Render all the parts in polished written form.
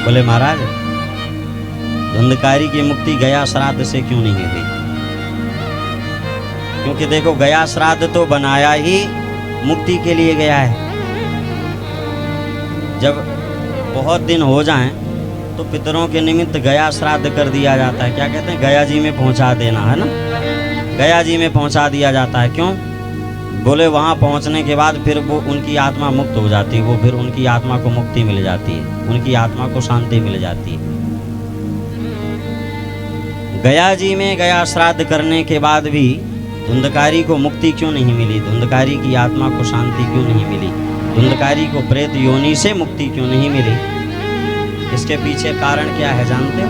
बोले महाराज धुंधकारी की मुक्ति गया श्राद्ध से क्यों नहीं हुई? क्योंकि देखो गया श्राद्ध तो बनाया ही मुक्ति के लिए गया है। जब बहुत दिन हो जाएं तो पितरों के निमित्त गया श्राद्ध कर दिया जाता है। क्या कहते हैं? गया जी में पहुंचा देना, है ना। गया जी में पहुंचा दिया जाता है। क्यों? बोले वहां पहुंचने के बाद फिर वो उनकी आत्मा मुक्त हो जाती है, वो फिर उनकी आत्मा को मुक्ति मिल जाती है, उनकी आत्मा को शांति मिल जाती है। गया जी में गया श्राद्ध करने के बाद भी धुंधकारी को मुक्ति क्यों नहीं मिली? धुंधकारी की आत्मा को शांति क्यों नहीं मिली? धुंधकारी को प्रेत योनि से मुक्ति क्यों नहीं मिली? इसके पीछे कारण क्या है जानते हो?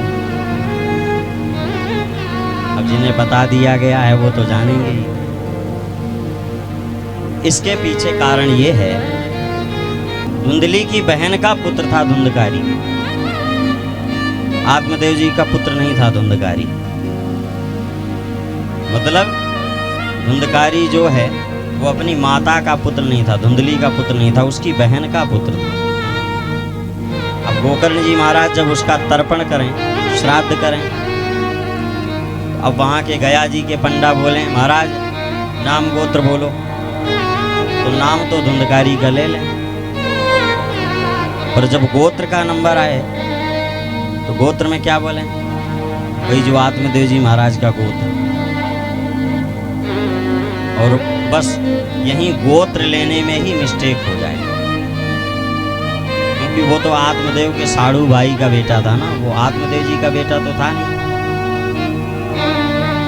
अब जिन्हें बता दिया गया है वो तो जानेंगे ही। इसके पीछे कारण ये है, धुंधली की बहन का पुत्र था धुंधकारी, आत्मदेव जी का पुत्र नहीं था धुंधकारी। मतलब धुंधकारी जो है वो अपनी माता का पुत्र नहीं था, धुंधली का पुत्र नहीं था, उसकी बहन का पुत्र था। अब गोकर्ण जी महाराज जब उसका तर्पण करें, श्राद्ध करें, अब वहाँ के गया जी के पंडा बोले महाराज नाम गोत्र बोलो, तो नाम तो धुंधकारी का ले लें। पर जब गोत्र का नंबर आए तो गोत्र में क्या बोले? वही जो आत्मदेव जी महाराज का गोत्र। और बस यहीं गोत्र लेने में ही मिस्टेक हो जाए, क्योंकि वो तो आत्मदेव के साड़ू भाई का बेटा था ना, वो आत्मदेव जी का बेटा तो था नहीं।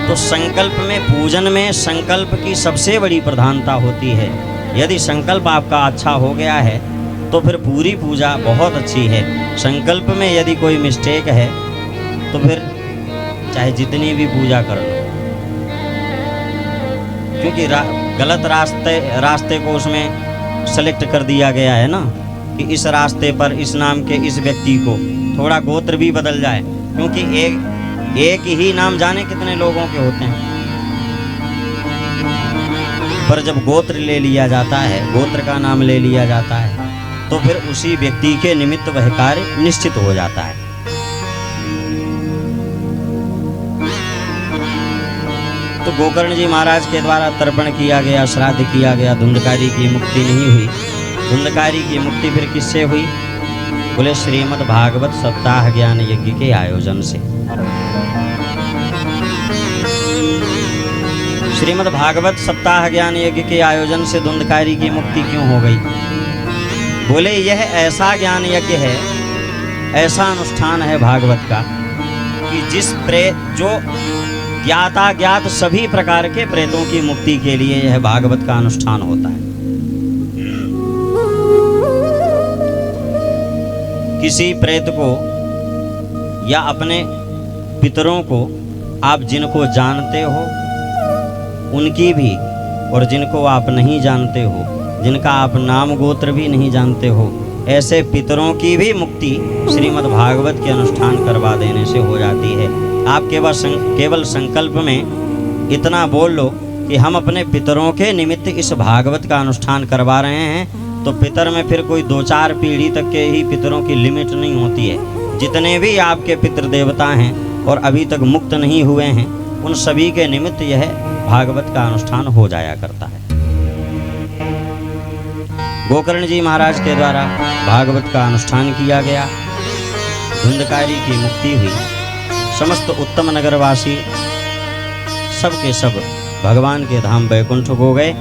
तो संकल्प में, पूजन में संकल्प की सबसे बड़ी प्रधानता होती है। यदि संकल्प आपका अच्छा हो गया है तो फिर पूरी पूजा बहुत अच्छी है। संकल्प में यदि कोई मिस्टेक है तो फिर चाहे जितनी भी पूजा कर लो, क्योंकि गलत रास्ते को उसमें सेलेक्ट कर दिया गया है ना, कि इस रास्ते पर इस नाम के इस व्यक्ति को थोड़ा गोत्र भी बदल जाए, क्योंकि एक ही नाम जाने कितने लोगों के होते हैं। पर जब गोत्र ले लिया जाता है, गोत्र का नाम ले लिया जाता है, तो फिर उसी व्यक्ति के निमित्त वह कार्य निश्चित हो जाता है। तो गोकर्ण जी महाराज के द्वारा तर्पण किया गया, श्राद्ध किया गया, धुंधकारी की मुक्ति नहीं हुई। धुंधकारी की मुक्ति फिर किससे हुई? बोले श्रीमद् भागवत सप्ताह ज्ञान यज्ञ के आयोजन से। श्रीमद् भागवत सप्ताह ज्ञान यज्ञ के आयोजन से धुंधकारी की मुक्ति क्यों हो गई? बोले यह ऐसा ज्ञान यज्ञ है, ऐसा अनुष्ठान है भागवत का, कि जिस प्रेत, जो ज्ञाता ज्ञात सभी प्रकार के प्रेतों की मुक्ति के लिए यह भागवत का अनुष्ठान होता है। किसी प्रेत को या अपने पितरों को आप जिनको जानते हो उनकी भी, और जिनको आप नहीं जानते हो, जिनका आप नाम गोत्र भी नहीं जानते हो, ऐसे पितरों की भी मुक्ति श्रीमद् भागवत के अनुष्ठान करवा देने से हो जाती है। आप केवल संकल्प में इतना बोल लो कि हम अपने पितरों के निमित्त इस भागवत का अनुष्ठान करवा रहे हैं, तो पितर में फिर कोई 2-4 पीढ़ी तक के ही पितरों की लिमिट नहीं होती है। जितने भी आपके पितृ देवता हैं और अभी तक मुक्त नहीं हुए हैं, उन सभी के निमित्त यह भागवत का अनुष्ठान हो जाया करता है। गोकर्ण जी महाराज के द्वारा भागवत का अनुष्ठान किया गया, धुंधकारी की मुक्ति हुई। समस्त उत्तम नगरवासी सब के सब भगवान के धाम बैकुंठ हो गए।